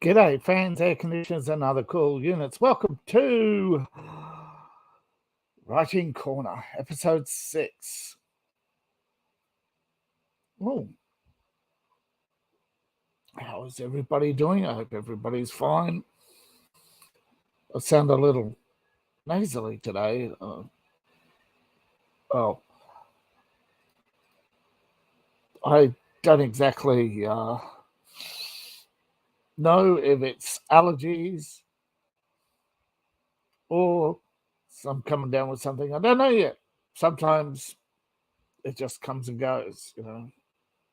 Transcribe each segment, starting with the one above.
G'day, fans, air conditioners, and other cool units. Welcome to Writing Corner, episode 6. Oh, how is everybody doing? I hope everybody's fine. I sound a little nasally today. I don't exactly know if it's allergies or I'm coming down with something. I don't know yet. Sometimes it just comes and goes,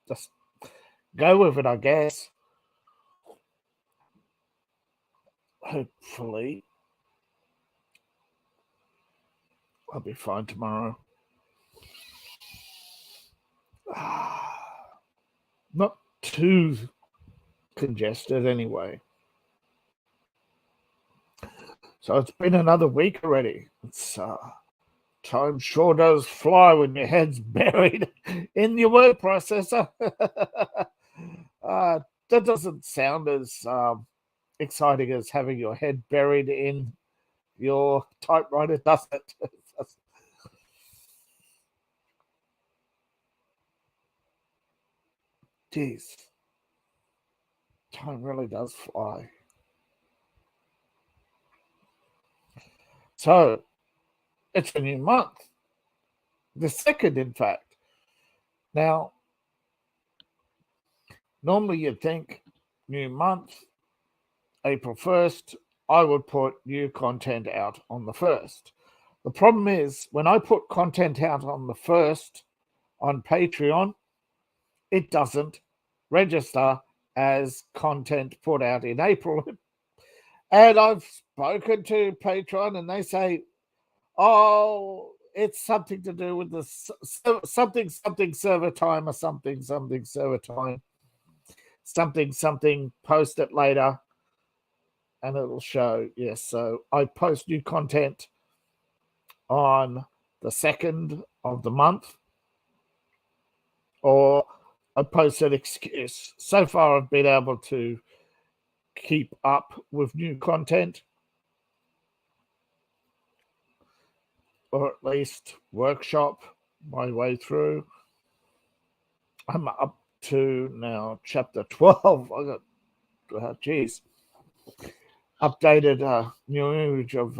just go with it, I guess. Hopefully I'll be fine tomorrow. Not too congested anyway. So it's been another week already. It's time sure does fly when your head's buried in your word processor. That doesn't sound as exciting as having your head buried in your typewriter, does it? Jeez, time really does fly. So it's a new month, the second, in fact. Now, normally you'd think new month, April 1st, I would put new content out on the 1st. The problem is when I put content out on the 1st on Patreon, it doesn't register as content put out in April. And I've spoken to Patreon and they say, oh, it's something to do with the something server time or something server time, something post it later and it'll show. Yes, so I post new content on the 2nd of the month, or I post an excuse. So far I've been able to keep up with new content, or at least workshop my way through. I'm up to now chapter 12. I got, updated new image of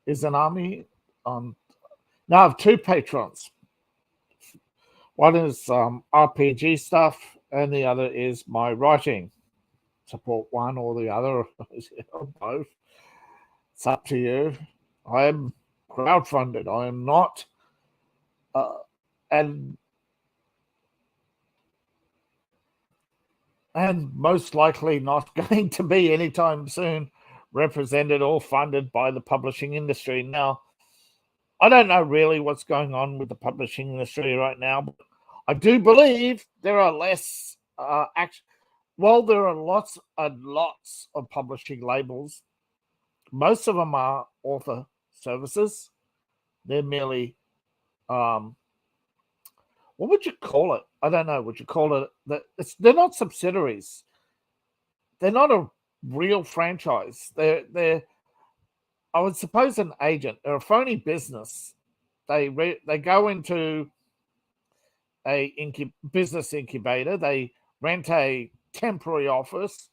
Izanami on. Now I have 2 patrons. One is RPG stuff, and the other is my writing. Support one or the other, both. It's up to you. I am crowdfunded. I am not, and most likely not going to be anytime soon represented or funded by the publishing industry. Now, I don't know really what's going on with the publishing industry right now, but I do believe there are less there are lots and lots of publishing labels. Most of them are author services. They're merely, what would you call it? I don't know. Would you call it? They're not subsidiaries. They're not a real franchise. They're I would suppose an agent. They're a phony business. They go into a business incubator. They rent a temporary office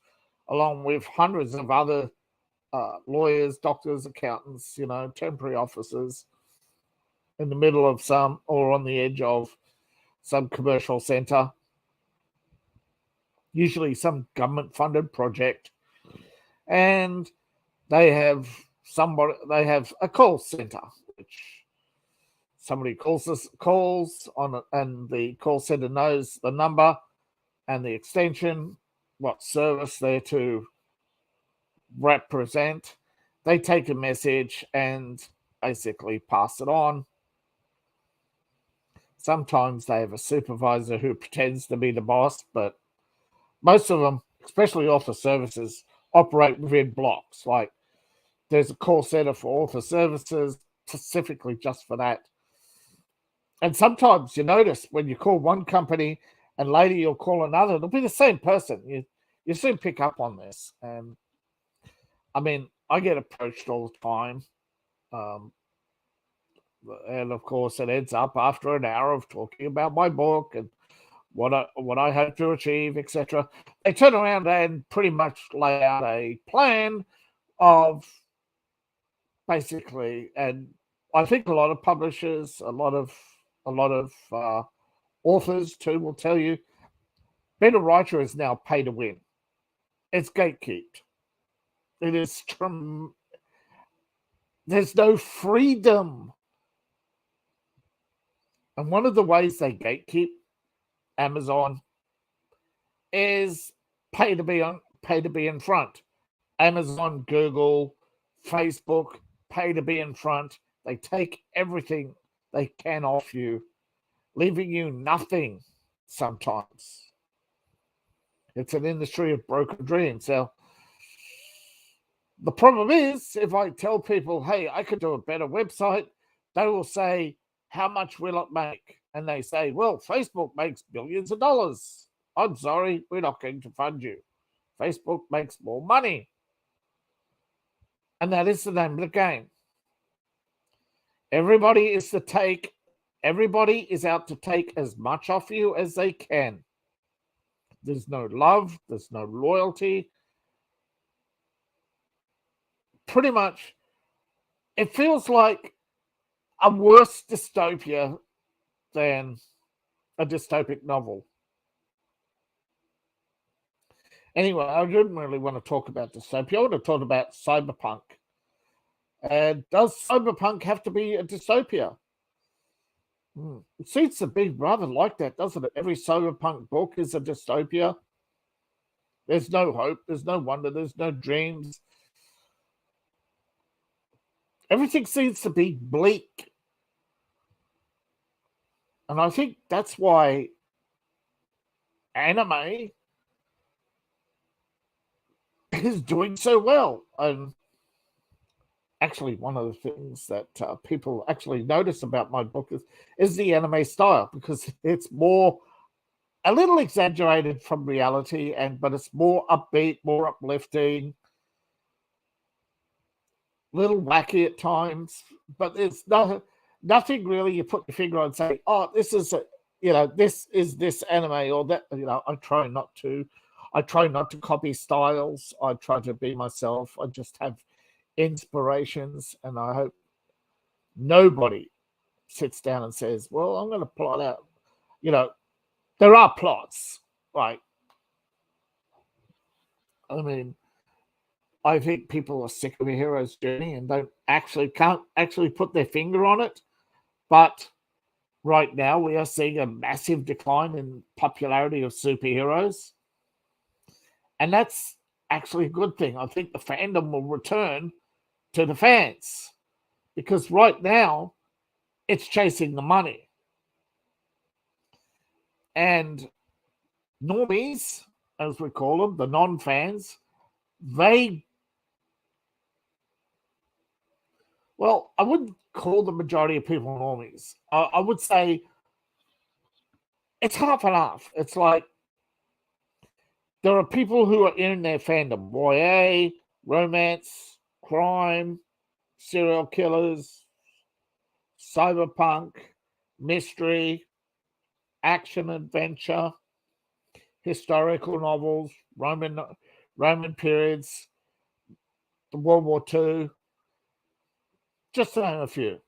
along with hundreds of other lawyers, doctors, accountants, temporary offices in the middle of some or on the edge of some commercial center, usually some government-funded project, and they have a call center, which somebody calls on, and the call center knows the number and the extension, what service they're to represent. They take a message and basically pass it on. Sometimes they have a supervisor who pretends to be the boss, but most of them, especially author services, operate within blocks. Like there's a call center for author services specifically just for that. And sometimes you notice when you call one company and later you'll call another, it'll be the same person. You soon pick up on this. And I mean, I get approached all the time. And of course, it ends up after an hour of talking about my book and what I hope to achieve, etc. They turn around and pretty much lay out a plan of basically, and I think a lot of publishers, a lot of authors too will tell you, being a writer is now pay to win. It's gatekept. It is there's no freedom. And one of the ways they gatekeep Amazon is pay to be in front. Amazon, Google, Facebook, pay to be in front. They take everything they can off you, leaving you nothing sometimes. It's an industry of broken dreams. Now, the problem is, if I tell people, hey, I could do a better website, they will say, how much will it make? And they say, well, Facebook makes billions of dollars. I'm sorry, we're not going to fund you. Facebook makes more money. And that is the name of the game. Everybody is out to take as much off you as they can. There's no love, there's no loyalty. Pretty much, it feels like a worse dystopia than a dystopic novel. Anyway, I didn't really want to talk about dystopia. I want to talk about cyberpunk. And does cyberpunk have to be a dystopia? It seems to be rather like that, doesn't it? Every cyberpunk book is a dystopia. There's no hope. There's no wonder. There's no dreams. Everything seems to be bleak. And I think that's why anime is doing so well. And actually, one of the things that people actually notice about my book is the anime style, because it's more a little exaggerated from reality, but it's more upbeat, more uplifting, a little wacky at times, but it's nothing really you put your finger on and say, oh, this is this anime or that. I try not to copy styles. I try to be myself. I just have inspirations, and I hope nobody sits down and says, well, I'm going to plot out. There are plots, right? I mean, I think people are sick of a hero's journey and can't actually put their finger on it. But right now we are seeing a massive decline in popularity of superheroes. And that's actually a good thing. I think the fandom will return to the fans, because right now it's chasing the money. And normies, as we call them, the non-fans, I wouldn't call the majority of people normies. I would say it's half and half. It's like there are people who are in their fandom: YA, romance, crime, serial killers, cyberpunk, mystery, action adventure, historical novels, Roman periods, the World War II, just to name a few.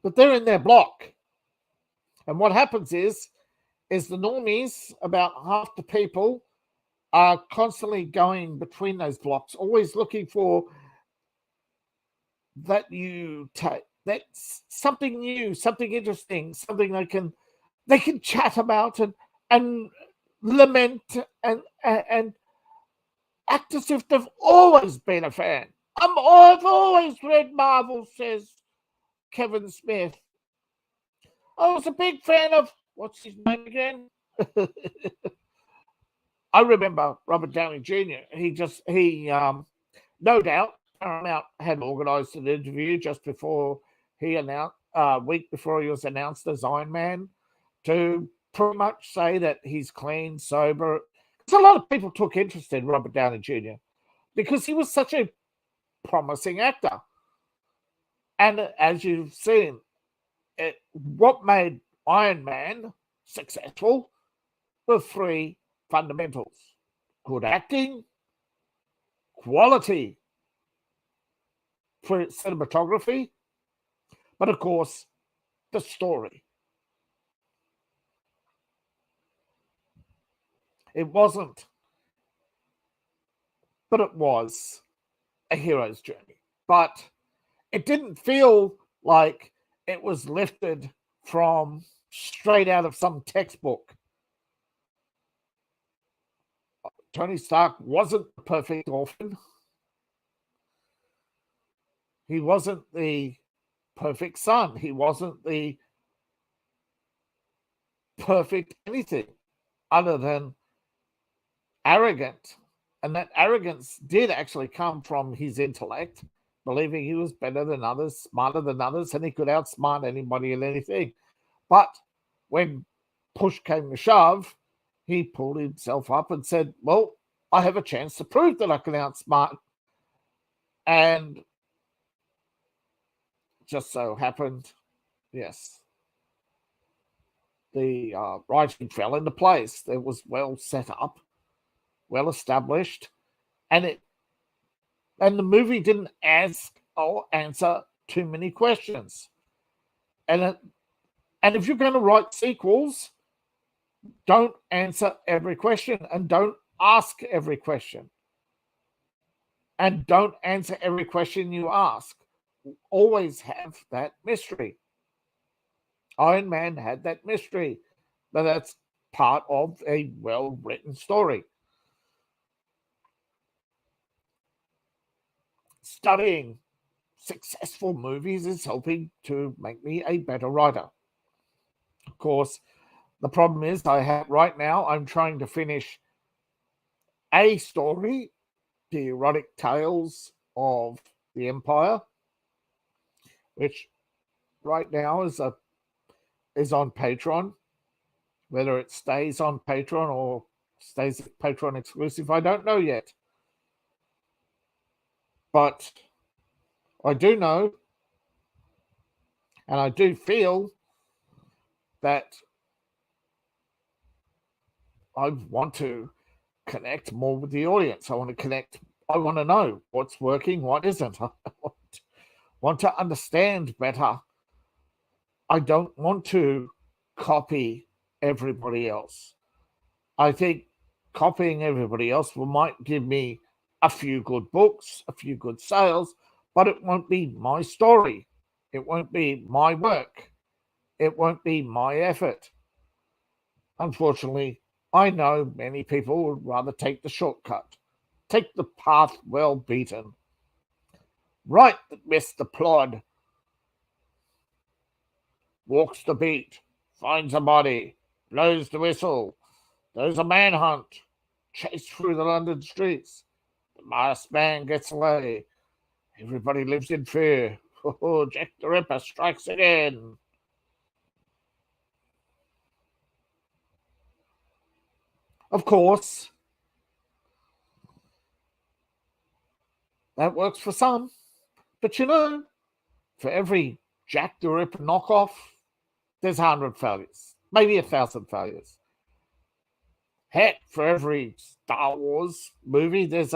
But they're in their block. And what happens is the normies, about half the people, are constantly going between those blocks, always looking for that that's something new, something interesting, something they can chat about and lament and act as if they've always been a fan. I've always read Marvel, says Kevin Smith. I was a big fan of, what's his name again? I remember Robert Downey Jr. No doubt, Paramount had organised an interview just before he announced, a week before he was announced as Iron Man, to pretty much say that he's clean, sober. Because a lot of people took interest in Robert Downey Jr. because he was such a promising actor. And as you've seen, what made Iron Man successful were three fundamentals: good acting, quality for cinematography, but of course, the story. It wasn't, but it was a hero's journey. But it didn't feel like it was lifted from straight out of some textbook. Tony Stark wasn't the perfect orphan. He wasn't the perfect son. He wasn't the perfect anything other than arrogant. And that arrogance did actually come from his intellect, believing he was better than others, smarter than others, and he could outsmart anybody and anything. But when push came to shove, he pulled himself up and said, well, I have a chance to prove that I can outsmart. And just so happened, yes, the writing fell into place. It was well set up, well established, and the movie didn't ask or answer too many questions. And if you're going to write sequels, don't answer every question and don't ask every question. And don't answer every question you ask. Always have that mystery. Iron Man had that mystery, but that's part of a well-written story. Studying successful movies is helping to make me a better writer. Of course, the problem is right now I'm trying to finish a story, The Erotic Tales of the Empire, which right now is on Patreon. Whether it stays on Patreon or stays Patreon exclusive, I don't know yet. But I do know, and I do feel that I want to connect more with the audience. I want to know what's working, what isn't. I want to understand better. I don't want to copy everybody else. I think copying everybody else might give me a few good books, a few good sales, but it won't be my story. It won't be my work. It won't be my effort. Unfortunately, I know many people would rather take the shortcut, take the path well beaten. Write that missed the plod, walks the beat, finds a body, blows the whistle, there's a manhunt, chase through the London streets, the masked man gets away, everybody lives in fear. Oh, Jack the Ripper strikes again. Of course, that works for some, but for every Jack the Ripper knockoff, there's 100 failures, maybe 1,000 failures. Heck, for every Star Wars movie, there's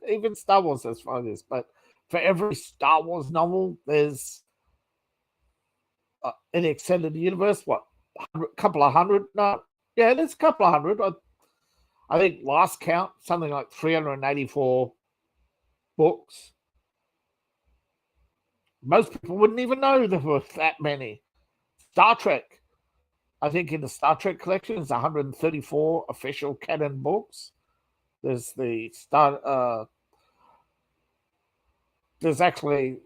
even Star Wars has failures, but for every Star Wars novel, there's in the extended universe, a couple of hundred? No, yeah, there's a couple of hundred. I think last count, something like 384 books. Most people wouldn't even know there were that many. Star Trek, I think in the Star Trek collection, there's 134 official canon books. There's there's actually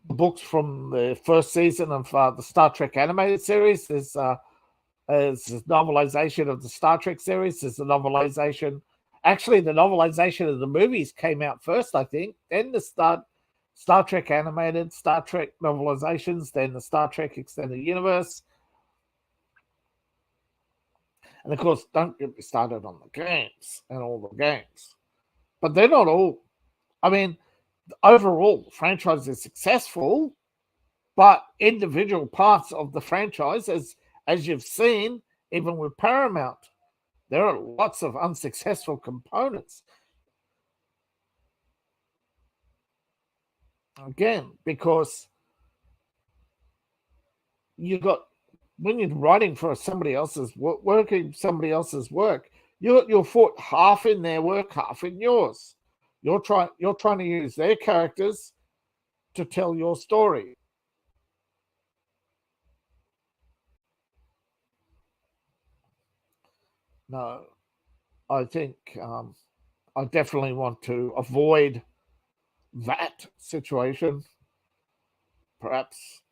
books from the first season of the Star Trek animated series. There's a novelization of the Star Trek series. There's a novelization. Actually, the novelization of the movies came out first, I think. Then the Star Trek animated, Star Trek novelizations, then the Star Trek Extended Universe. And of course, don't get me started on the games and all the games. But they're not all I mean, overall, the franchise is successful, but individual parts of the franchise, as you've seen, even with Paramount, there are lots of unsuccessful components. Again, because you got, when you're writing for somebody else's work, working somebody else's work, you got your foot half in their work, half in yours. You're trying to use their characters to tell your story. No, I think I definitely want to avoid that situation, perhaps.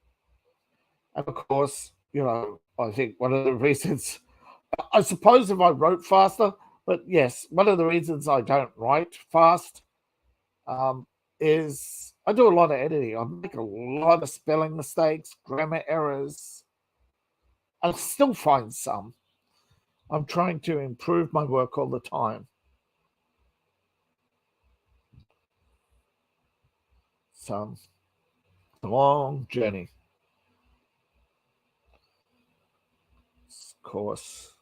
And of course, I think one of the reasons, I suppose if I wrote faster, but yes, one of the reasons I don't write fast is I do a lot of editing. I make a lot of spelling mistakes, grammar errors. I still find some. I'm trying to improve my work all the time. So, a long journey. Of course,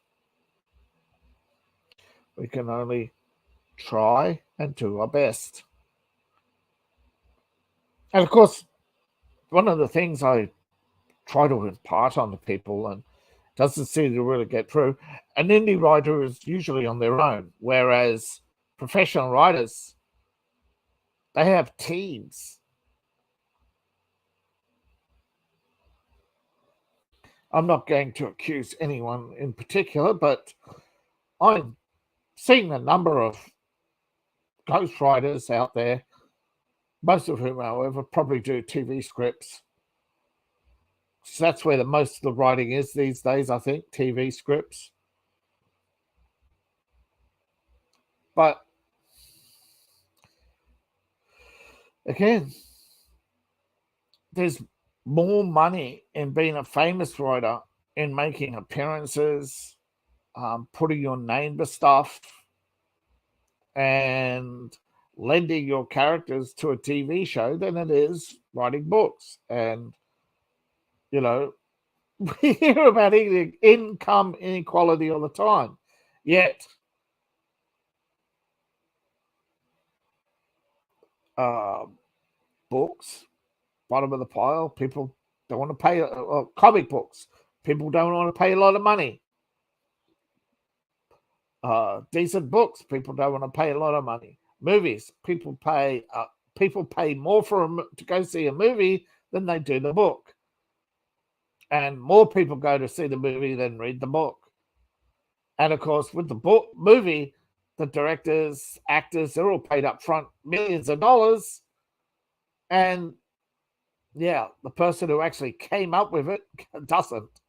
we can only try and do our best. And of course, one of the things I try to impart on the people and doesn't seem to really get through, an indie writer is usually on their own, whereas professional writers, they have teams. I'm not going to accuse anyone in particular, but I'm seeing the number of ghostwriters out there, most of whom, however, probably do TV scripts. So that's where most of the writing is these days, I think, TV scripts. But again, there's more money in being a famous writer, in making appearances, putting your name to stuff, and lending your characters to a TV show than it is writing books. And, we hear about income inequality all the time. Yet, books, bottom of the pile, people don't want to pay. Comic books, people don't want to pay a lot of money. Decent books, people don't want to pay a lot of money. Movies, people pay more to go see a movie than they do the book, and more people go to see the movie than read the book. And of course, with the movie, the directors, actors, they're all paid up front millions of dollars, and yeah, the person who actually came up with it doesn't,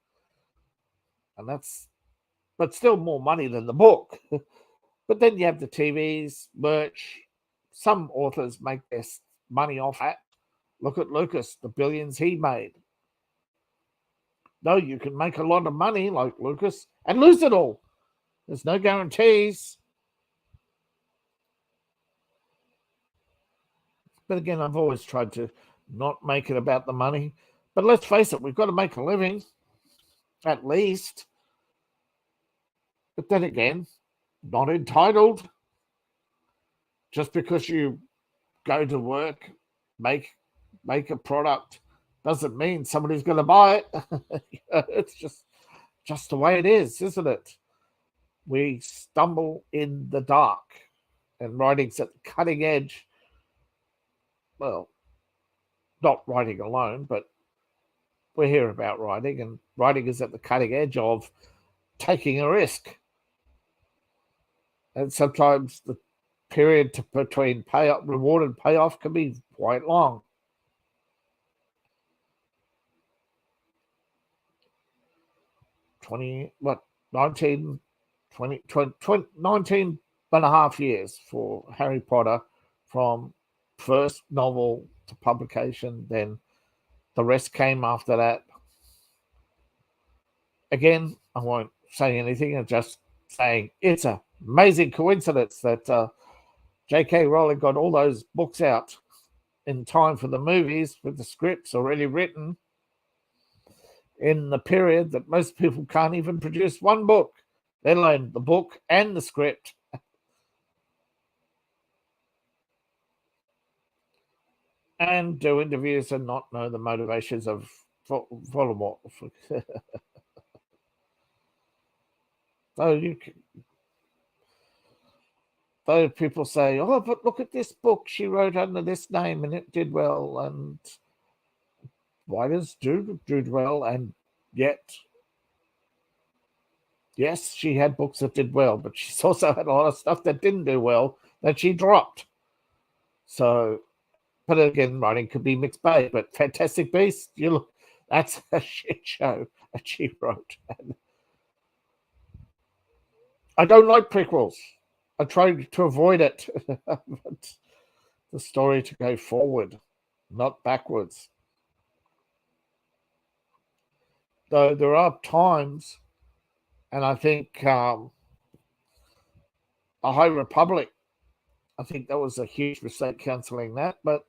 and but still more money than the book. But then you have the TVs, merch. Some authors make their money off that. Look at Lucas, the billions he made. No, you can make a lot of money like Lucas and lose it all. There's no guarantees. But again, I've always tried to not make it about the money. But let's face it, we've got to make a living, at least. But then again, not entitled. Just because you go to work, make a product, doesn't mean somebody's going to buy it. It's just the way it is, isn't it? We stumble in the dark, and writing's at the cutting edge. Well, not writing alone, but we hear about writing, and writing is at the cutting edge of taking a risk. And sometimes the period between reward and payoff can be quite long. $19 and a half years for Harry Potter, from first novel to publication. Then the rest came after that. Again, I won't say anything. I'm just saying it's an amazing coincidence that J.K. Rowling got all those books out in time for the movies with the scripts already written in the period that most people can't even produce one book, let alone the book and the script. And do interviews and not know the motivations of Voldemort. So people say, oh, but look at this book she wrote under this name and it did well. And why does do well? And yet, yes, she had books that did well, but she's also had a lot of stuff that didn't do well that she dropped. So, but again, writing could be mixed bag. But Fantastic Beasts, that's a shit show that she wrote. I don't like prequels. I try to avoid it. But the story to go forward, not backwards. Though there are times, and I think A High Republic, I think that was a huge mistake cancelling that. But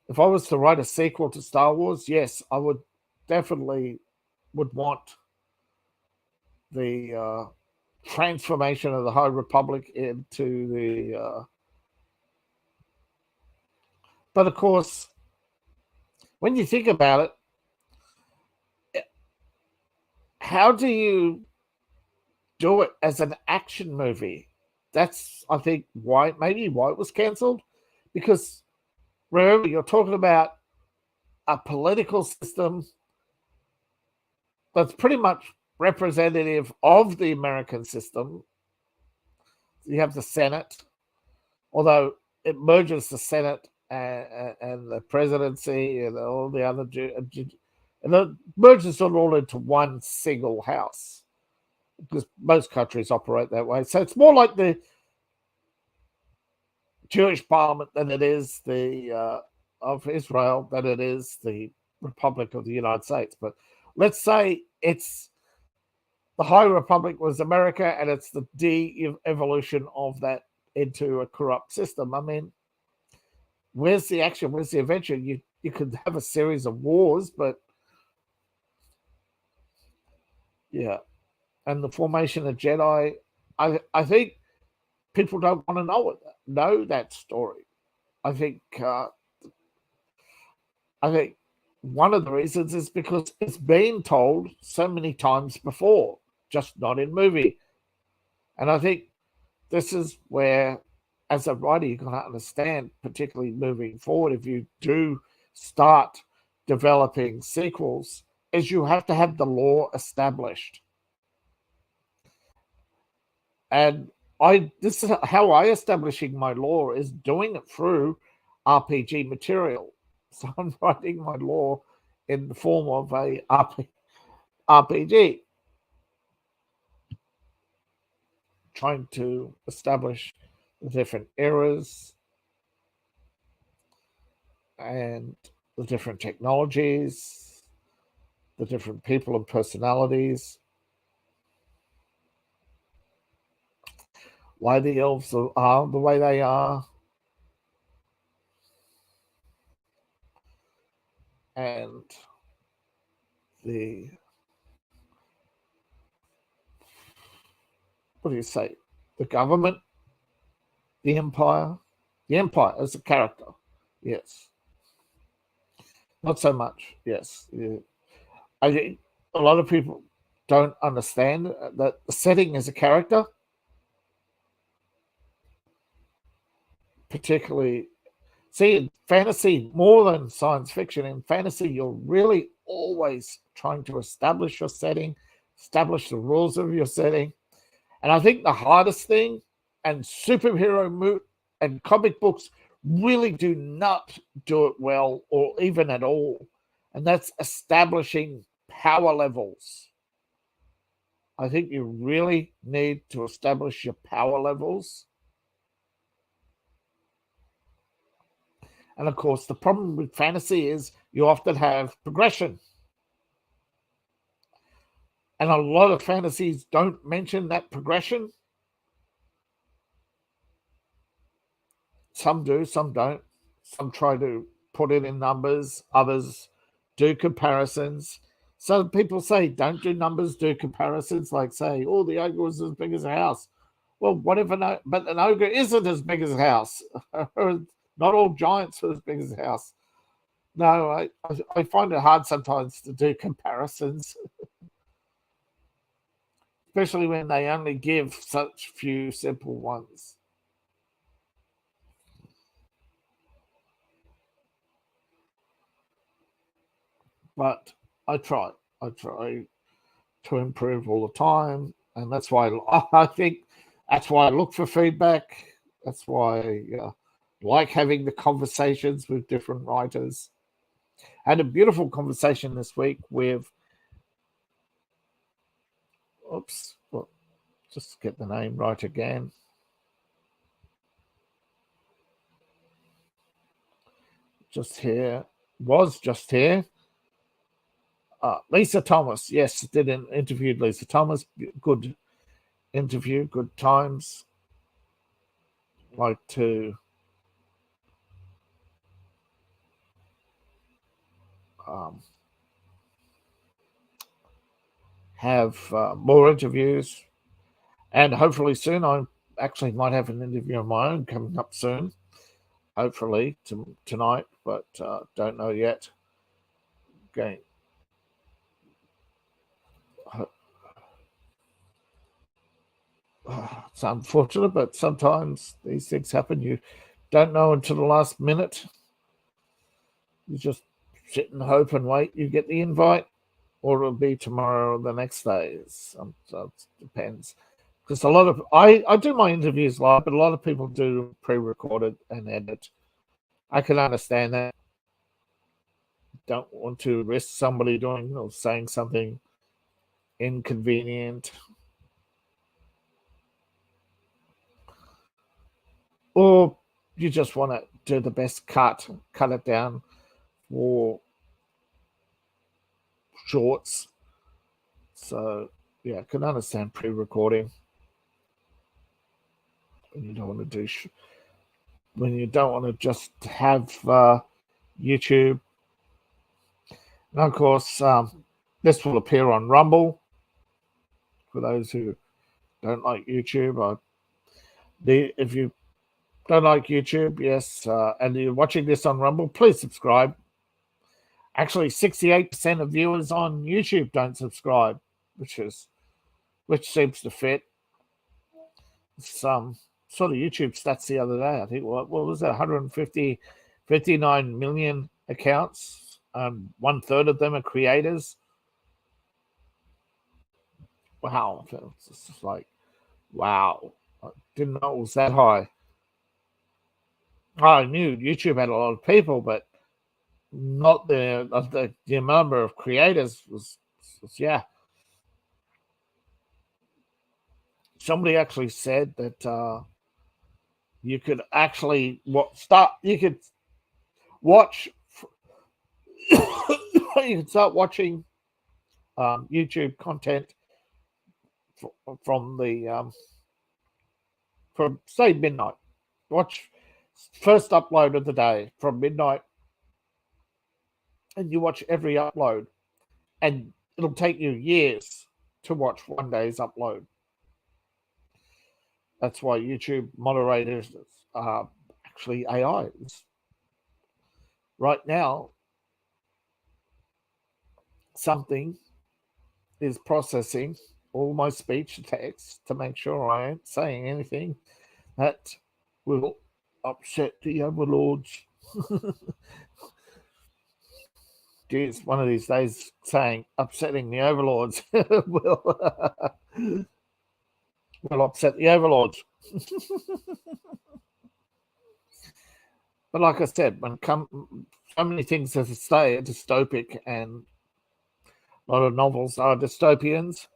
if I was to write a sequel to Star Wars, yes, I would definitely want the transformation of the High Republic into the... But of course, when you think about it, how do you do it as an action movie? That's, I think, why it was cancelled. Because remember, you're talking about a political system that's pretty much representative of the American system. You have the Senate, although it merges the Senate and the presidency and all the other, and it merges it all into one single house, because most countries operate that way. So it's more like the Jewish parliament than it is the of Israel, than it is the Republic of the United States. But let's say it's the High Republic was America, and it's the de-evolution of that into a corrupt system. I mean, where's the action? Where's the adventure? You could have a series of wars, but yeah. And the formation of Jedi, I think people don't want to know that story. I think one of the reasons is because it's been told so many times before, just not in movie. And I think this is where, as a writer, you're going to understand, particularly moving forward, if you do start developing sequels, is you have to have the lore established. And this is how I establishing my lore, is doing it through RPG material. So I'm writing my lore in the form of a RPG, trying to establish the different eras and the different technologies, the different people and personalities, why the elves are the way they are, and the, what do you say, the government, the empire as a character, yes. Not so much, yes. Yeah. I think a lot of people don't understand that the setting is a character, particularly, see, in fantasy, more than science fiction, in fantasy, you're really always trying to establish your setting, establish the rules of your setting. And I think the hardest thing, and superhero and comic books really do not do it well, or even at all, and that's establishing power levels. I think you really need to establish your power levels. And of course, the problem with fantasy is you often have progression. And a lot of fantasies don't mention that progression. Some do, some don't. Some try to put it in numbers, others do comparisons. Some people say, don't do numbers, do comparisons, like say, oh, the ogre was as big as a house. Well, whatever, no, but an ogre isn't as big as a house. Not all giants are as big as a house. No, I find it hard sometimes to do comparisons, especially when they only give such few simple ones. But I try to improve all the time, and that's why I think that's why I look for feedback. That's why I like having the conversations with different writers. I had a beautiful conversation this week with, just get the name right again. Just here. Lisa Thomas. Yes, interviewed Lisa Thomas. Good interview, good times. Like to have more interviews, and hopefully soon I actually might have an interview of my own coming up soon, hopefully tonight, but don't know yet. Okay. It's unfortunate, but sometimes these things happen. You don't know until the last minute. You just sit and hope and wait you get the invite, or it'll be tomorrow or the next day. So it depends. Because a lot of I do my interviews live, but a lot of people do pre-recorded and edit. I can understand that. Don't want to risk somebody doing or saying something inconvenient, or you just want to do the best cut it down for shorts. So yeah, I can understand pre-recording when you don't want to do when you don't want to just have YouTube. And of course, this will appear on Rumble for those who don't like YouTube. If you don't like YouTube, yes, and you're watching this on Rumble, please subscribe. Actually, 68% of viewers on YouTube don't subscribe, which seems to fit. Some sort of YouTube stats the other day. I think what was that? 59 million accounts. 1/3 of them are creators. Wow, it's just like, wow, I didn't know it was that high. I knew YouTube had a lot of people, but not the number of creators was yeah. Somebody actually said that you could actually you could watch you can start watching YouTube content from say midnight. Watch first upload of the day from midnight, and you watch every upload, and it'll take you years to watch one day's upload. That's why YouTube moderators are actually AIs. Right now, something is processing all my speech text to make sure I ain't saying anything that will upset the overlords. Geez, one of these days saying upsetting the overlords will upset the overlords. But like I said, so many things as I say are dystopic, and a lot of novels are dystopians.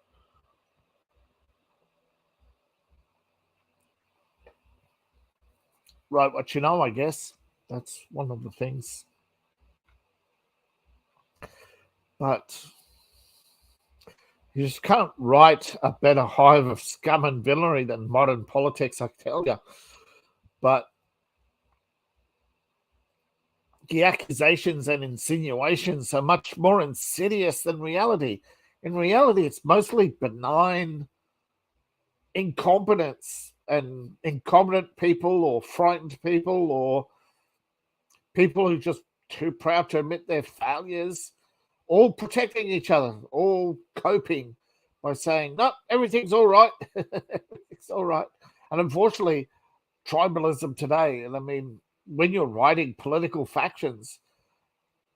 Write what you know, I guess. That's one of the things. But you just can't write a better hive of scum and villainy than modern politics, I tell you. But the accusations and insinuations are much more insidious than reality. In reality, it's mostly benign incompetence and incompetent people or frightened people or people who are just too proud to admit their failures, all protecting each other, all coping by saying, no, everything's all right. Everything's all right. And unfortunately, tribalism today, and I mean, when you're writing political factions,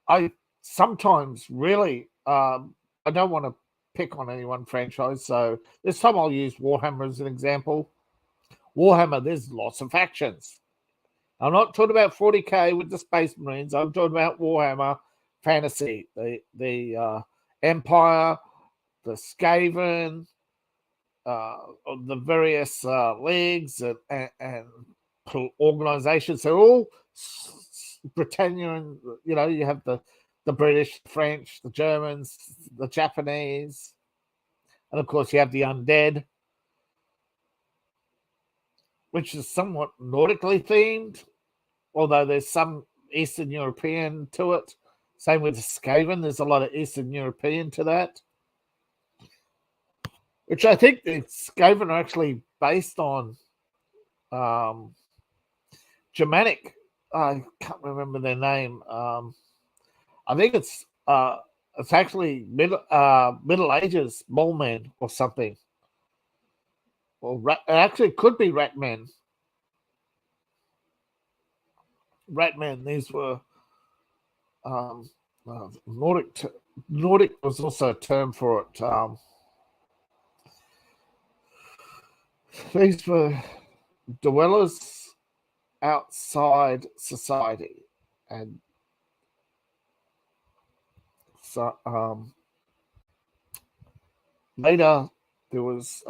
I sometimes really, I don't want to pick on any one franchise. So this time I'll use Warhammer as an example. Warhammer, there's lots of factions. I'm not talking about 40k with the Space Marines. I'm talking about Warhammer Fantasy, the Empire, the Skaven, the various leagues and organizations. They're all Britannia, and you have the British, the French, the Germans, the Japanese, and of course you have the undead, which is somewhat Nordically themed, although there's some Eastern European to it. Same with the Skaven, there's a lot of Eastern European to that, which I think the Skaven are actually based on Germanic. I can't remember their name. I think it's actually Middle Ages mole men or something. Well, it actually could be Ratmen. Ratmen. These were Nordic. Nordic was also a term for it. These were dwellers outside society, and so later there was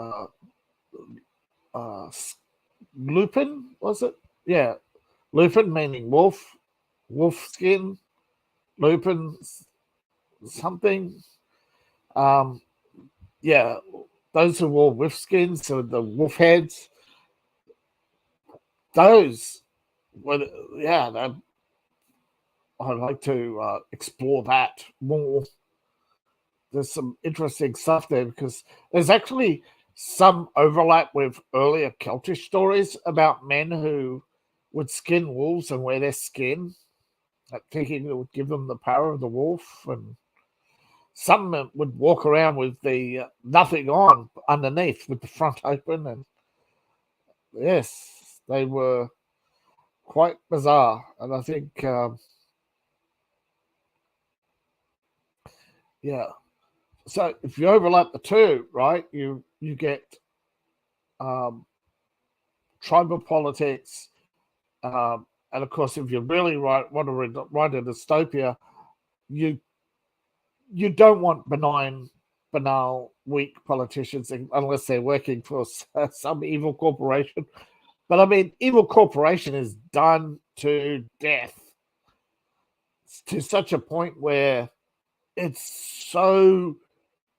Lupin, was it? Yeah, Lupin meaning wolf skin. Lupin something. Yeah, those who wore wolf skins, so the wolf heads. Those were, yeah. I'd like to explore that more. There's some interesting stuff there because there's actually some overlap with earlier Celtic stories about men who would skin wolves and wear their skin, thinking it would give them the power of the wolf. And some would walk around with the nothing on underneath, with the front open. And yes, they were quite bizarre. And I think, yeah. So if you overlap the two, right, you get tribal politics, and of course, if you really want to write a dystopia, you don't want banal, weak politicians unless they're working for some evil corporation. But I mean, evil corporation is done to death, to such a point where it's so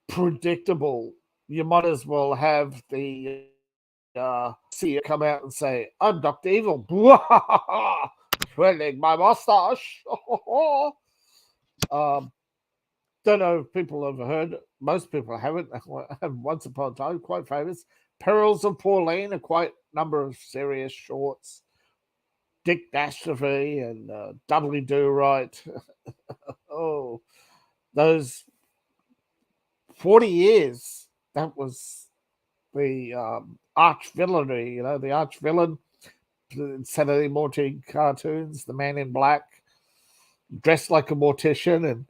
predictable. You might as well have the CEO come out and say, "I'm Dr. Evil," twirling my mustache. Don't know if people have heard. Most people haven't. Once upon a time, quite famous. Perils of Pauline, a quite number of serious shorts. Dick Dastrophe and Dudley Do Right. Oh, those 40 years. That was the arch villainy, the arch villain. Saturday morning cartoons, the man in black, dressed like a mortician and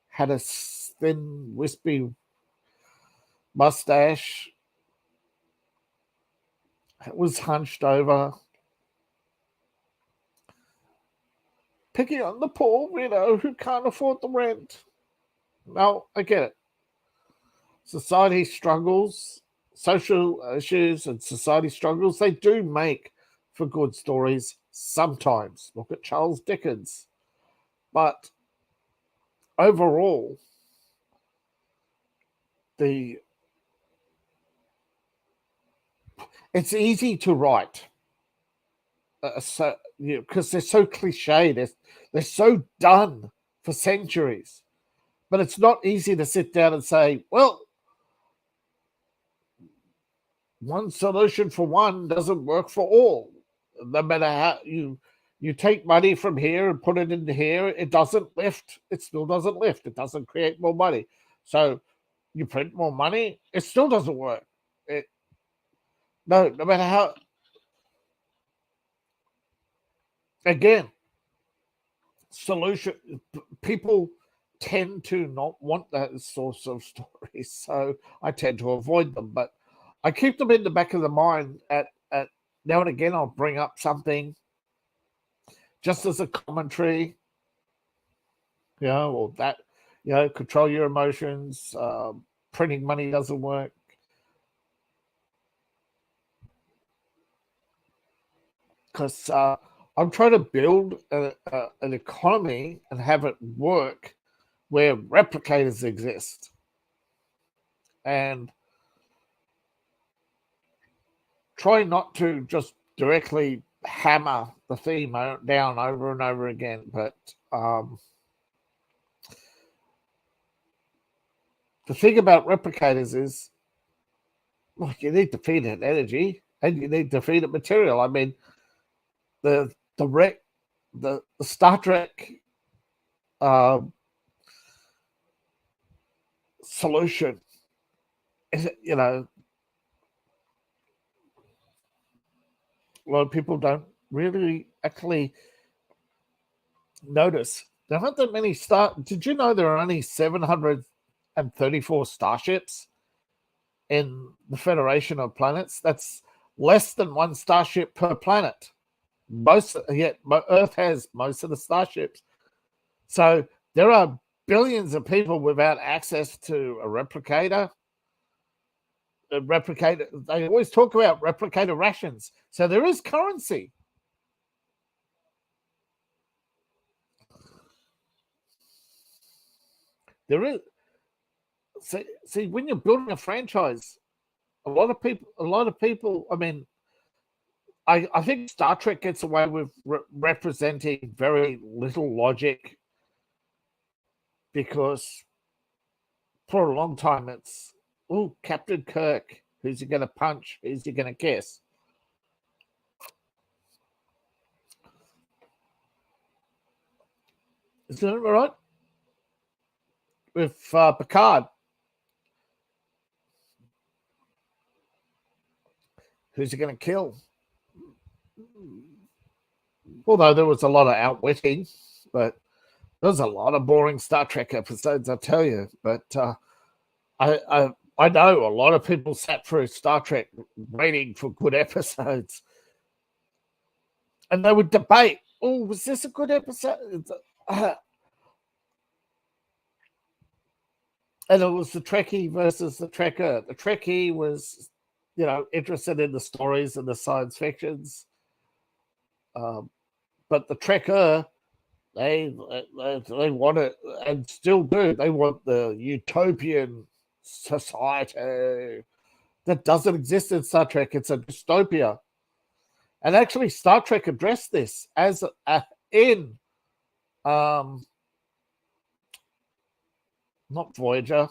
had a thin, wispy mustache. It was hunched over, picking on the poor widow who can't afford the rent. No, I get it. Society struggles, social issues and society struggles, they do make for good stories sometimes. Look at Charles Dickens. But overall, it's easy to write. so because they're so cliche, they're so done for centuries. But it's not easy to sit down and say, well, one solution for one doesn't work for all. No matter how you take money from here and put it into here, it doesn't lift. It still doesn't lift. It doesn't create more money. So you print more money, it still doesn't work. No matter how. Again, solution. People tend to not want those sorts of stories, so I tend to avoid them. But I keep them in the back of the mind. At now and again, I'll bring up something just as a commentary, or that, control your emotions. Printing money doesn't work. Because I'm trying to build an economy and have it work where replicators exist. And try not to just directly hammer the theme down over and over again, but the thing about replicators is, well, you need to feed it energy and you need to feed it material. I mean, the Star Trek solution is, a lot of people don't really actually notice. There aren't that many Did you know there are only 734 starships in the Federation of Planets? That's less than one starship per planet. Yet Earth has most of the starships. So there are billions of people without access to a replicator. They always talk about replicator rations. So there is currency. There is. See, when you're building a franchise, a lot of people. I mean, I think Star Trek gets away with representing very little logic, because for a long time it's, Captain Kirk, who's he going to punch? Who's he going to kiss? Isn't it right? With Picard, who's he going to kill? Although there was a lot of outwitting, but there's a lot of boring Star Trek episodes, I tell you. But I know a lot of people sat through Star Trek waiting for good episodes, and they would debate, was this a good episode? And it was the Trekkie versus the Trekker. The Trekkie was, interested in the stories and the science fictions. But the Trekker, they want it, and still do. They want the utopian society that doesn't exist in Star Trek. It's a dystopia. And actually, Star Trek addressed this as in not Voyager,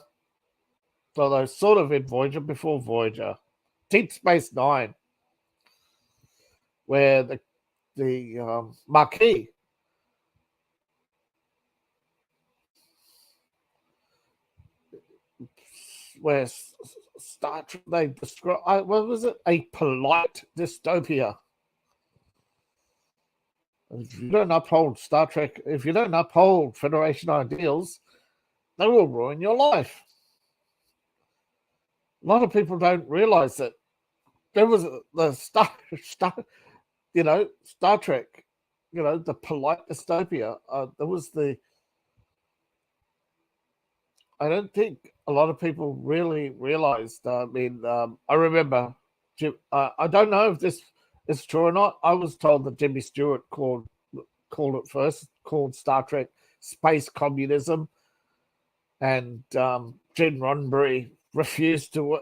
although sort of in Voyager, before Voyager, Deep Space Nine, where the Marquis, where Star Trek, they describe, what was it? A polite dystopia. If you don't uphold Star Trek, if you don't uphold Federation ideals, they will ruin your life. A lot of people don't realize that there was the Star Trek, the polite dystopia. There was I don't think a lot of people really realized. I mean, I remember, I don't know if this is true or not. I was told that Jimmy Stewart called it first, called Star Trek space communism, and Gene Roddenberry refused to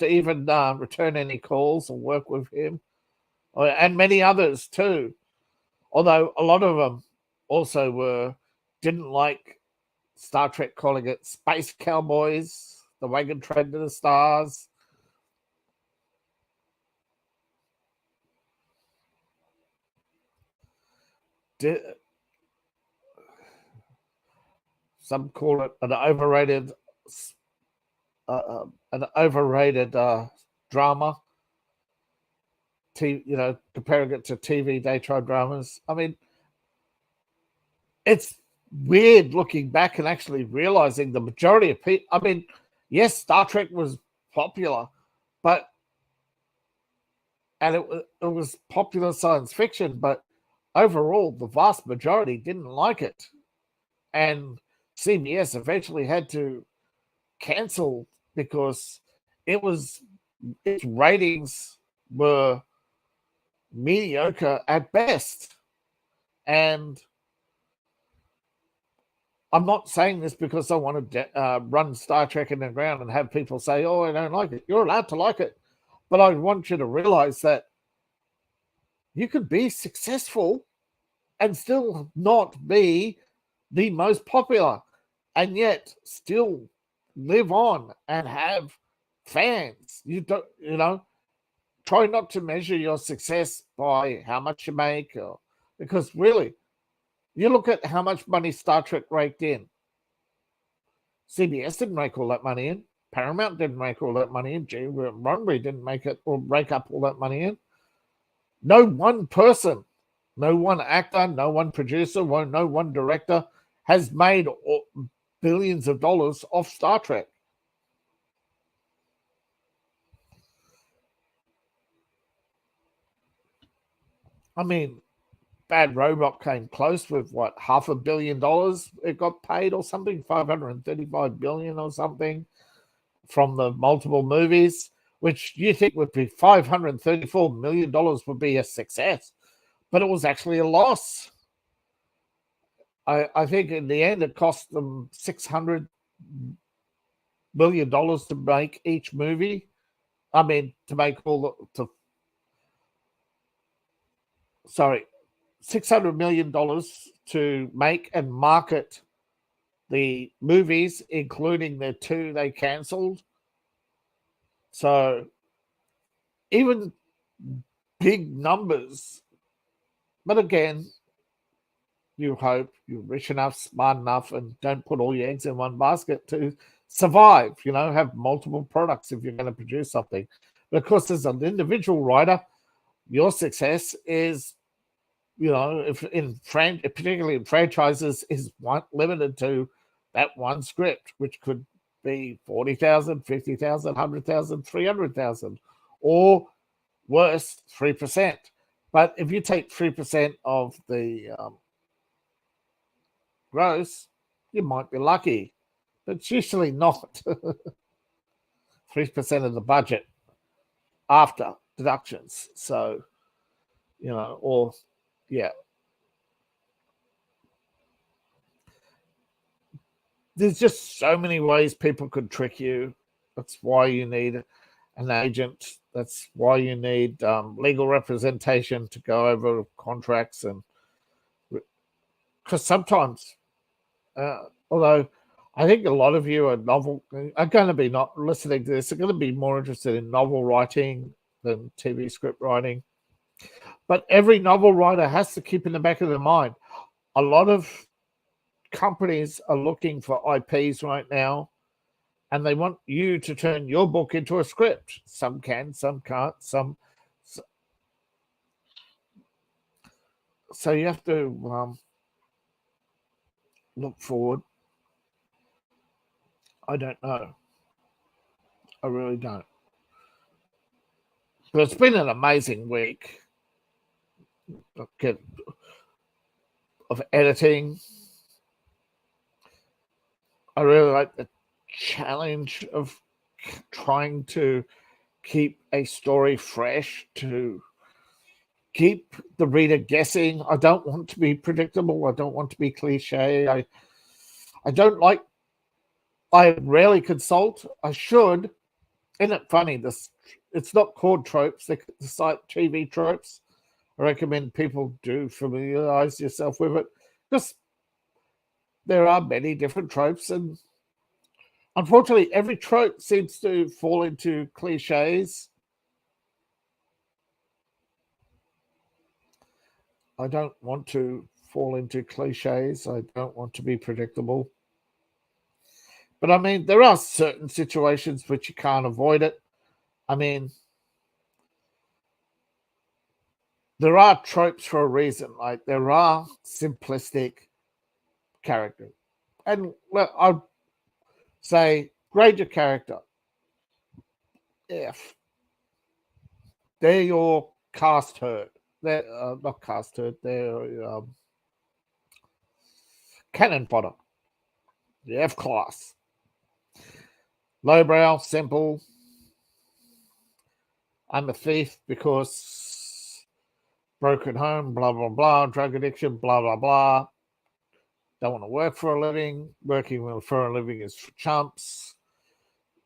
even return any calls or work with him. and many others too. Although a lot of them also didn't like Star Trek calling it Space Cowboys, the wagon train to the stars. Some call it an overrated drama. Comparing it to TV daytime dramas. I mean, it's weird looking back and actually realizing the majority of people. I mean, yes, Star Trek was popular, and it was popular science fiction, but overall, the vast majority didn't like it, and CBS eventually had to cancel because its ratings were mediocre at best. And I'm not saying this because I want to run Star Trek in the ground and have people say, oh, I don't like it. You're allowed to like it. But I want you to realize that you could be successful and still not be the most popular, and yet still live on and have fans. Try not to measure your success by how much you make, because really, you look at how much money Star Trek raked in. CBS didn't rake all that money in. Paramount didn't rake all that money in. Roddenberry didn't make it or rake up all that money in. No one person, no one actor, no one producer, no one director has made billions of dollars off Star Trek. I mean, Bad Robot came close with what, $500 million it got paid or something, 535 billion or something from the multiple movies, which you think would be $534 million would be a success, but it was actually a loss. I think in the end it cost them $600 million to make each movie. I mean, to make $600 million to make and market the movies, including the 2 they cancelled. So even big numbers. But again, you hope you're rich enough, smart enough, and don't put all your eggs in one basket to survive, have multiple products if you're going to produce something. But of course, as an individual writer, your success is, particularly in franchises, is limited to that one script, which could be 40,000, 50,000, 100,000, 300,000, or worse, 3%. But if you take 3% of the gross, you might be lucky, but it's usually not. 3% of the budget after deductions. So, there's just so many ways people could trick you. That's why you need an agent. That's why you need legal representation to go over contracts, and because sometimes, although I think a lot of you are going to be not listening to this, are going to be more interested in novel writing than TV script writing. But every novel writer has to keep in the back of their mind, a lot of companies are looking for IPs right now, and they want you to turn your book into a script. Some can, some can't, so you have to look forward. I don't know. I really don't. But it's been an amazing week of editing. I really like the challenge of trying to keep a story fresh, to keep the reader guessing. I don't want to be predictable. I don't want to be cliche. I rarely consult. I should. Isn't it funny? It's not called tropes. They cite TV tropes. I recommend people do familiarize yourself with it, because there are many different tropes, and unfortunately, every trope seems to fall into cliches. I don't want to fall into cliches. I don't want to be predictable. But I mean, there are certain situations which you can't avoid it. I mean, there are tropes for a reason. Like, there are simplistic characters. And well, I'd say grade your character F. They're your cast herd. They're not cast herd, they're cannon fodder. The F class. Lowbrow, simple. I'm a thief because broken home, blah, blah, blah, drug addiction, blah, blah, blah. Don't want to work for a living. Working for a living is for chumps.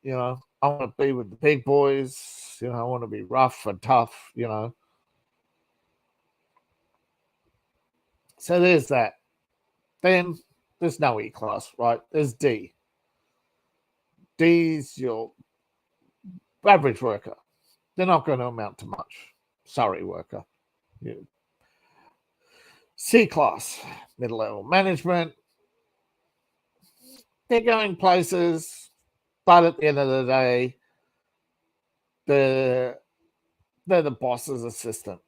You know, I want to be with the big boys. You know, I want to be rough and tough, you know. So there's that. Then there's no E class, right? There's D. D's your average worker. They're not going to amount to much. Sorry, worker. C class, middle level management. They're going places, but at the end of the day, they're the boss's assistant.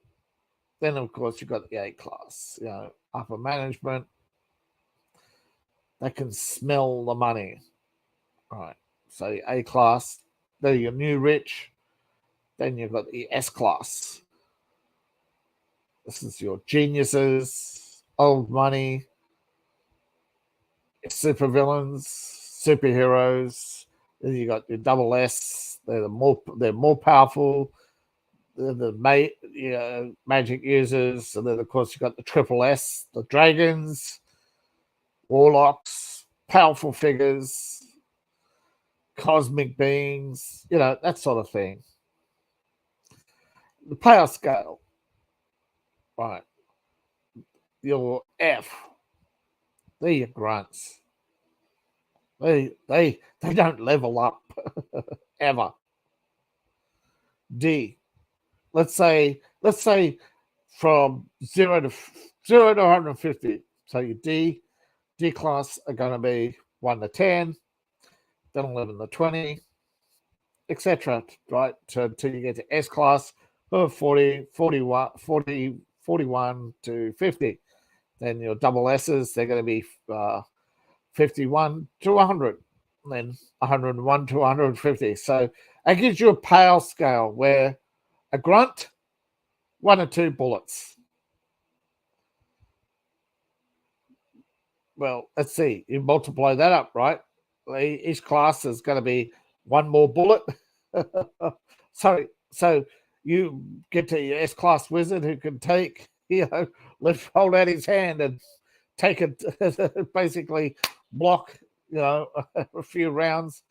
Then, of course, you've got the A class, you know, upper management. They can smell the money. All right. So the A class, they're your new rich. Then you've got the S class. This is your geniuses, old money, supervillains, superheroes. Then you got your double S. They're more powerful. They're the magic users. And then of course you got the triple S, the dragons, warlocks, powerful figures, cosmic beings, you know, that sort of thing. The power scale, right? Your F, they're your grunts. They don't level up ever. D, let's say from 0 to 150. So your D class are going to be 1 to 10, then 11 to 20, etc. Right, until you get to S class of 41 to 50. Then your double S's, they're going to be 51 to 100, and then 101 to 150. So it gives you a pale scale where a grunt, 1 or 2 bullets. Well, let's see. You multiply that up, right? Each class is going to be 1 more bullet. So you get to your S-class wizard who can take, hold out his hand and take it, basically block, a few rounds.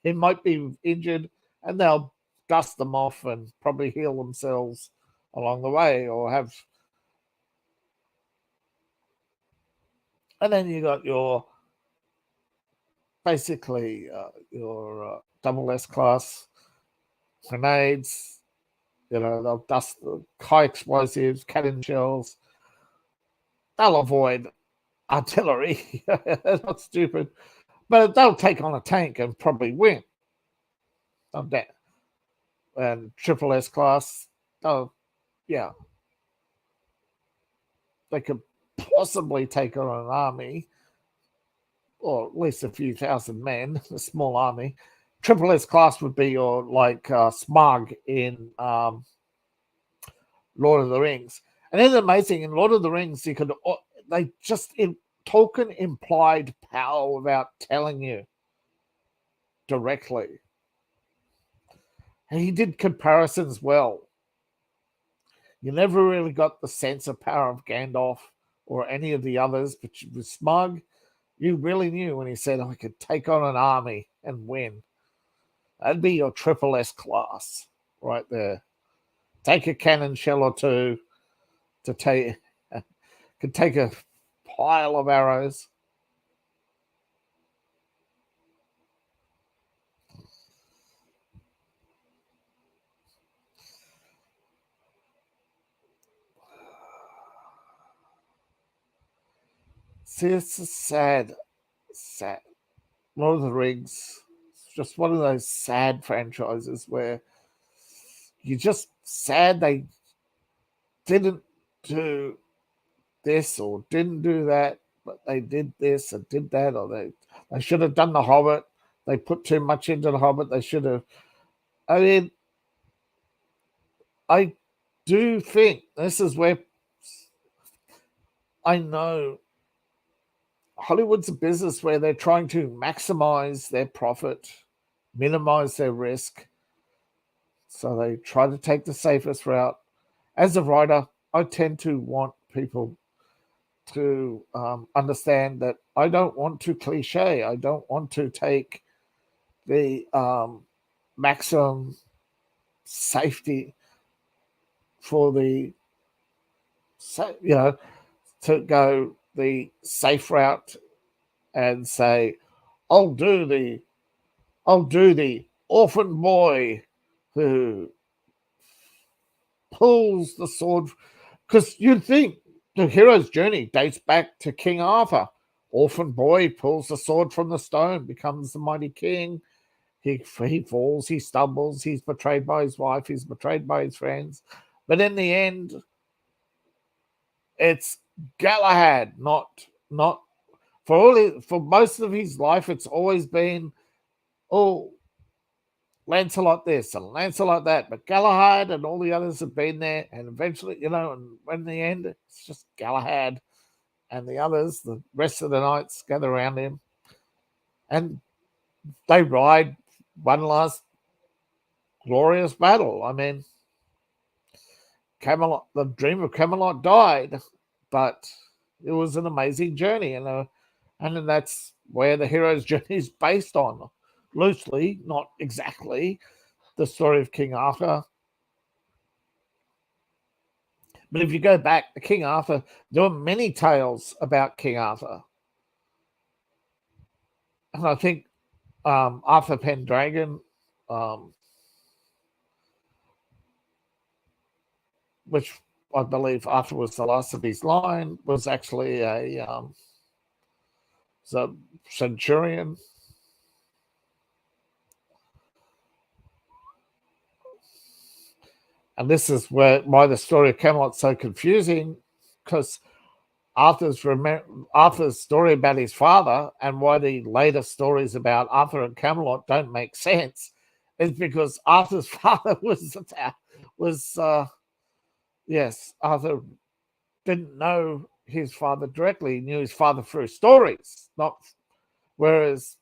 He might be injured, and they'll dust them off and probably heal themselves along the way, or have. And then you got your basically your double S class grenades. They'll dust the high explosives, cannon shells. They'll avoid artillery. Not stupid, but they'll take on a tank and probably win. On that. And triple S class, they could possibly take on an army, or at least a few thousand men, a small army. Triple S class would be your Smug in Lord of the Rings. And it's amazing, in Lord of the Rings, they just Tolkien implied power without telling you directly. And he did comparisons well. You never really got the sense of power of Gandalf or any of the others, but with Smug, you really knew when he said, I could take on an army and win. That'd be your triple S class right there. Take a cannon shell or two, to take could take a pile of arrows. See, it's a sad. Lord of the Rings, it's just one of those sad franchises where you're just sad they didn't do this or didn't do that, but they did this and did that, or they should have done The Hobbit. They put too much into The Hobbit. They should have. I mean, I do think this is where I know Hollywood's a business where they're trying to maximize their profit, minimize their risk. So they try to take the safest route. As a writer, I tend to want people to understand that I don't want to cliche. I don't want to take the maximum safety for the, to go the safe route and say, I'll do the orphan boy who pulls the sword, because you'd think the hero's journey dates back to King Arthur. Orphan boy pulls the sword from the stone, becomes the mighty king. He falls, he stumbles, he's betrayed by his wife, he's betrayed by his friends. But in the end, it's Galahad, not for most of his life, it's always been, Lancelot this and Lancelot that, but Galahad and all the others have been there, and eventually, and in the end, it's just Galahad and the others, the rest of the knights gather around him, and they ride one last glorious battle. I mean, Camelot, the dream of Camelot died, but it was an amazing journey, and that's where the hero's journey is based on. Loosely, not exactly, the story of King Arthur. But if you go back to King Arthur, there were many tales about King Arthur. And I think Arthur Pendragon, which I believe Arthur was the last of his line, was actually a centurion. And this is why the story of Camelot's so confusing, because Arthur's story about his father and why the later stories about Arthur and Camelot don't make sense is because Arthur's father Arthur didn't know his father directly. He knew his father through stories, whereas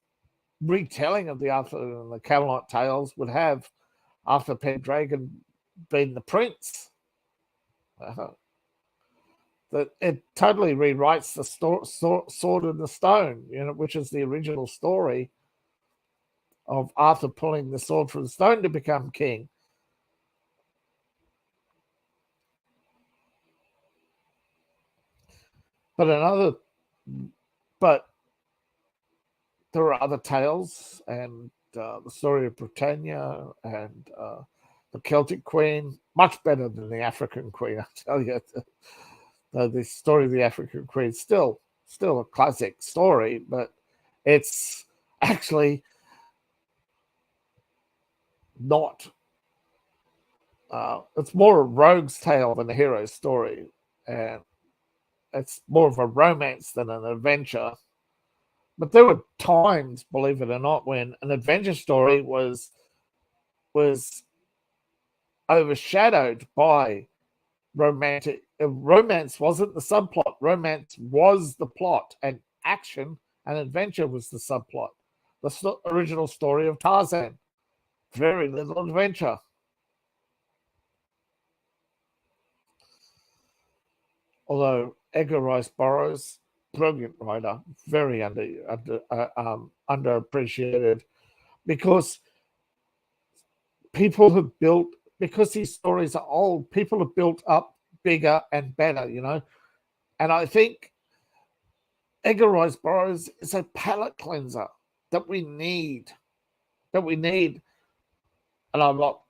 retelling of the Arthur and the Camelot tales would have Arthur Pendragon been the prince. That it totally rewrites the Sword in the Stone, which is the original story of Arthur pulling the sword from the stone to become king. But there are other tales, and the story of Britannia and the Celtic Queen, much better than the African Queen, I tell you. The story of the African Queen is still a classic story, but it's actually not. It's more a rogue's tale than a hero's story, and it's more of a romance than an adventure. But there were times, believe it or not, when an adventure story was overshadowed by romantic. Romance wasn't the subplot. Romance was the plot, and action and adventure was the subplot. The original story of Tarzan, very little adventure. Although Edgar Rice Burroughs, brilliant writer, very underappreciated, because people have built, because these stories are old, people have built up bigger and better, And I think Edgar Rice Burroughs is a palate cleanser that we need. And I'm not,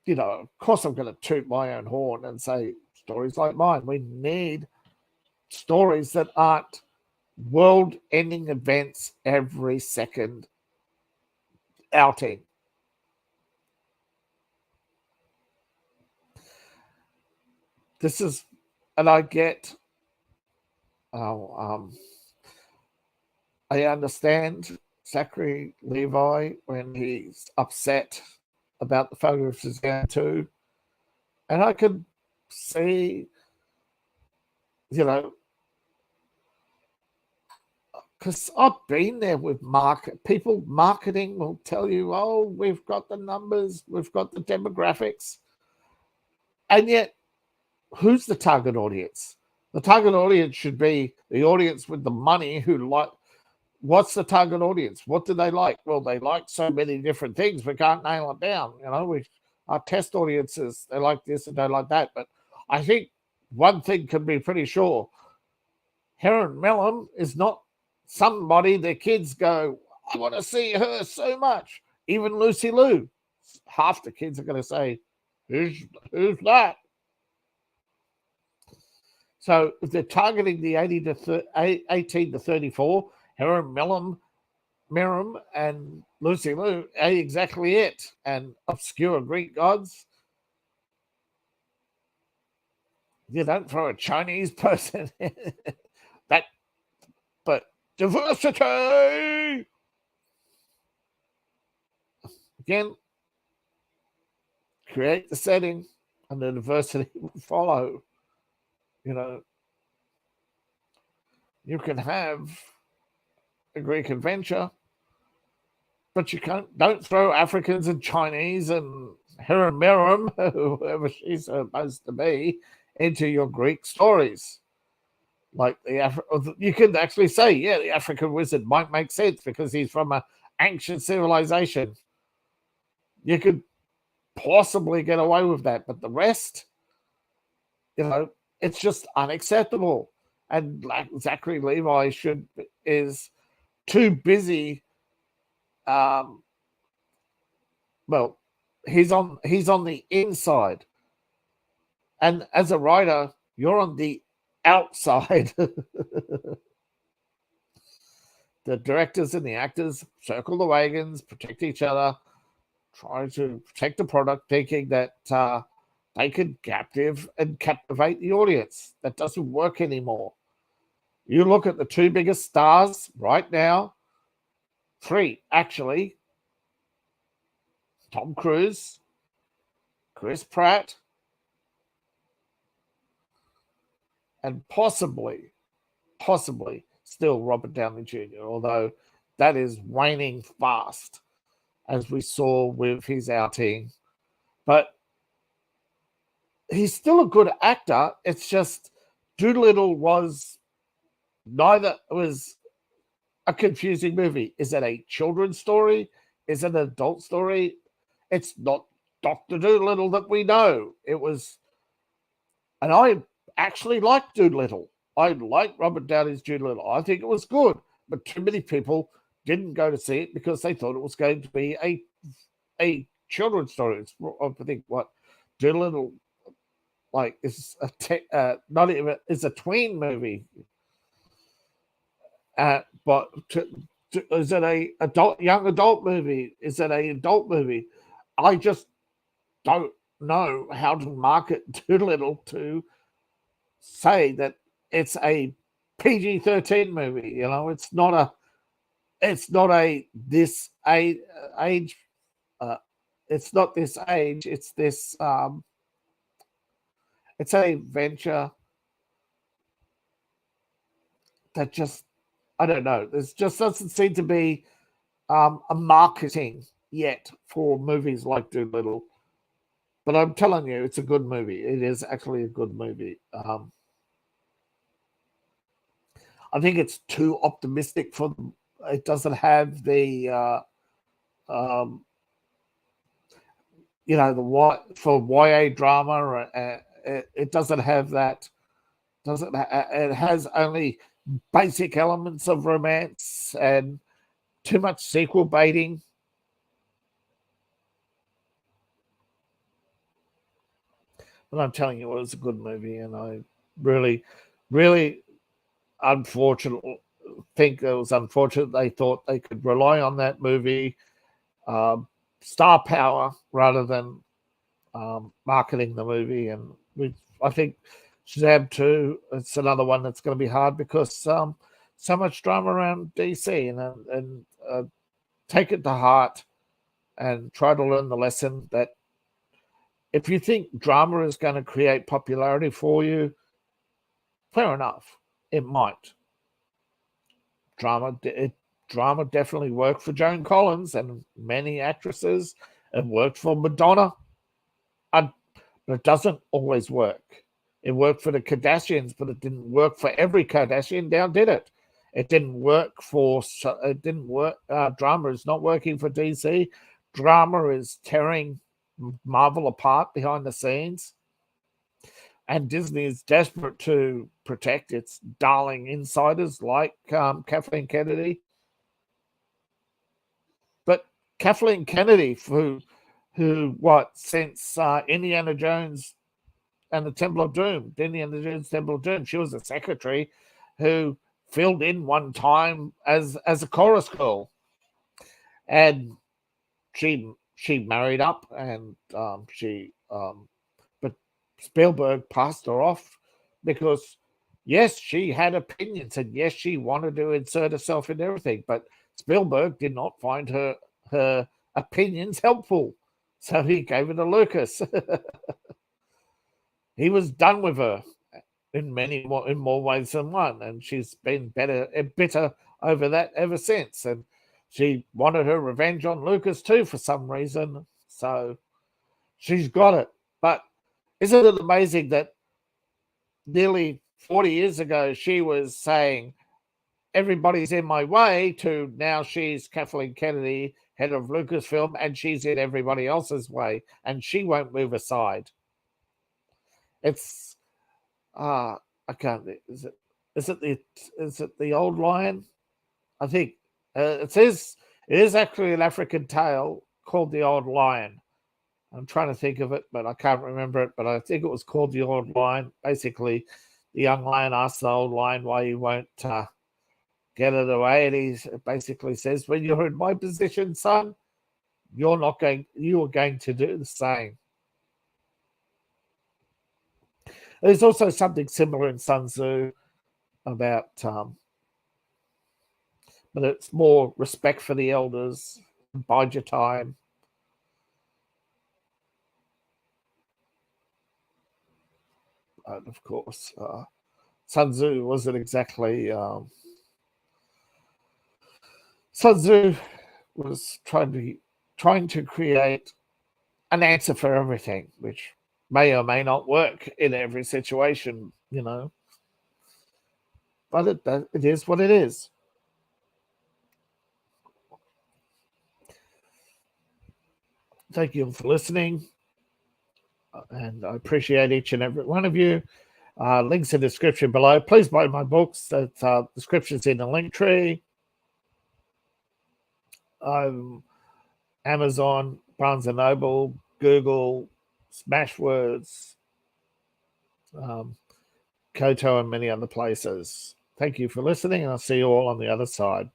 of course I'm going to toot my own horn and say stories like mine. We need stories that aren't world-ending events every second outing. I understand Zachary Levi when he's upset about the photographs he's going to, and I could see, because I've been there with people. Marketing will tell you, oh, we've got the numbers, we've got the demographics, and yet who's the target audience? The target audience should be the audience with the money who like. What's the target audience? What do they like? Well, they like so many different things. We can't nail it down. Our test audiences, they like this and they like that. But I think one thing can be pretty sure. Helen Mellon is not somebody the kids go, I want to see her so much. Even Lucy Liu. Half the kids are going to say, who's that? So if they're targeting the 18 to 34, Helen Mirren and Lucy Liu are exactly it. And obscure Greek gods. You don't throw a Chinese person in that, but diversity. Again, create the setting and the diversity will follow. You can have a Greek adventure, but you don't throw Africans and Chinese and Helen Mirren, whoever she's supposed to be, into your Greek stories. Like you could actually say, the African wizard might make sense because he's from an ancient civilization. You could possibly get away with that, but the rest, it's just unacceptable. And like Zachary Levi is too busy. He's on the inside, and as a writer, you're on the outside. The directors and the actors circle the wagons, protect each other, try to protect the product, thinking that they can captivate the audience. That doesn't work anymore. You look at the two biggest stars right now, three actually: Tom Cruise, Chris Pratt, and possibly still Robert Downey Jr., although that is waning fast, as we saw with his outing. But he's still a good actor. It's just Dolittle was a confusing movie. Is it a children's story? Is it an adult story? It's not Dr. Dolittle that we know. It was, and I actually liked Dolittle. I liked Robert Downey's Dolittle. I think it was good, but too many people didn't go to see it because they thought it was going to be a children's story. I think Dolittle is is a tween movie. But is it a young adult movie? Is it an adult movie? I just don't know how to market Dolittle to say that it's a PG-13 movie. It's not this age. It's not this age. It's this. It's a venture that just, I don't know. There just doesn't seem to be a marketing yet for movies like Dolittle. But I'm telling you, it's a good movie. It is actually a good movie. I think it's too optimistic for them. It doesn't have the for YA drama it doesn't have that. It has only basic elements of romance and too much sequel baiting. But I'm telling you, it was a good movie, and I really, really think it was unfortunate they thought they could rely on that movie star power rather than marketing the movie. And I think Shazam 2, it's another one that's going to be hard because so much drama around DC, and take it to heart and try to learn the lesson that if you think drama is going to create popularity for you, fair enough, it might. Drama definitely worked for Joan Collins and many actresses. It worked for Madonna, but it doesn't always work. It worked for the Kardashians, but it didn't work for every Kardashian, now did it? It didn't work. Drama is not working for DC. Drama is tearing Marvel apart behind the scenes. And Disney is desperate to protect its darling insiders like Kathleen Kennedy. But Kathleen Kennedy, who since Indiana Jones and the Temple of Doom, she was a secretary who filled in one time as a chorus girl. And she married up, and but Spielberg passed her off because, yes, she had opinions, and yes, she wanted to insert herself in everything, but Spielberg did not find her opinions helpful, so he gave it to Lucas. He was done with her in more ways than one, and she's been bitter over that ever since. And she wanted her revenge on Lucas too for some reason, so she's got it. But isn't it amazing that nearly 40 years ago she was saying everybody's in my way, to now she's Kathleen Kennedy, head of Lucasfilm, and she's in everybody else's way, and she won't move aside. It's I can't. Is it the Old Lion? I think it is actually an African tale called The Old Lion. I'm trying to think of it, but I can't remember it. But I think it was called The Old Lion. Basically, the young lion asks the old lion why he won't get it away, and he basically says, "When you're in my position, son, you are going to do the same." There's also something similar in Sun Tzu about, but it's more respect for the elders, bide your time. And of course, Sun Tzu wasn't exactly. Sun Tzu was trying to create an answer for everything, which may or may not work in every situation, but it is what it is. Thank you for listening, and I appreciate each and every one of you. Links in the description below. Please buy my books. The description's in the link tree. Amazon, Barnes & Noble, Google, Smashwords, Koto, and many other places. Thank you for listening, and I'll see you all on the other side.